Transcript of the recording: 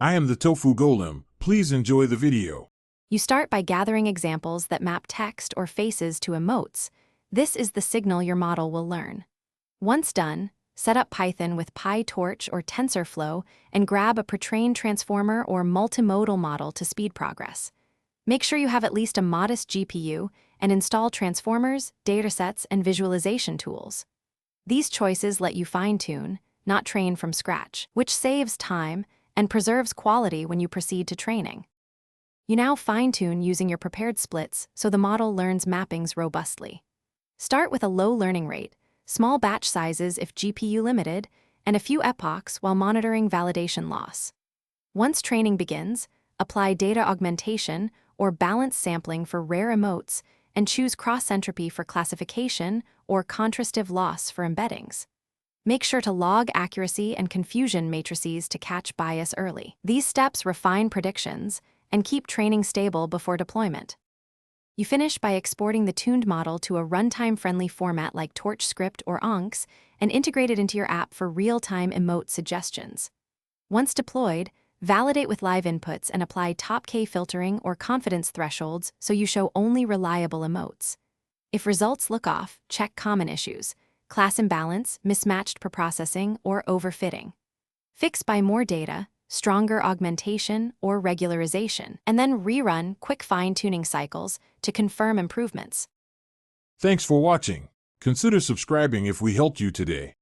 I am the Tofu Golem. Please enjoy the video. You start by gathering examples that map text or faces to emotes. This is the signal your model will learn. Once done, set up Python with PyTorch or TensorFlow and grab a pre-trained transformer or multimodal model to speed progress. Make sure you have at least a modest GPU and install transformers, datasets, and visualization tools. These choices let you fine-tune, not train from scratch, which saves time and preserves quality when you proceed to training. You now fine-tune using your prepared splits so the model learns mappings robustly. Start with a low learning rate, small batch sizes if GPU limited, and a few epochs while monitoring validation loss. Once training begins, apply data augmentation or balance sampling for rare emotes and choose cross-entropy for classification or contrastive loss for embeddings. Make sure to log accuracy and confusion matrices to catch bias early. These steps refine predictions and keep training stable before deployment. You finish by exporting the tuned model to a runtime-friendly format like TorchScript or ONCS and integrate it into your app for real-time emote suggestions. Once deployed, validate with live inputs and apply top K filtering or confidence thresholds so you show only reliable emotes. If results look off, check common issues: class imbalance, mismatched preprocessing, or overfitting. Fix by more data, stronger augmentation, or regularization, and then rerun quick fine-tuning cycles to confirm improvements. Thanks for watching. Consider subscribing if we helped you today.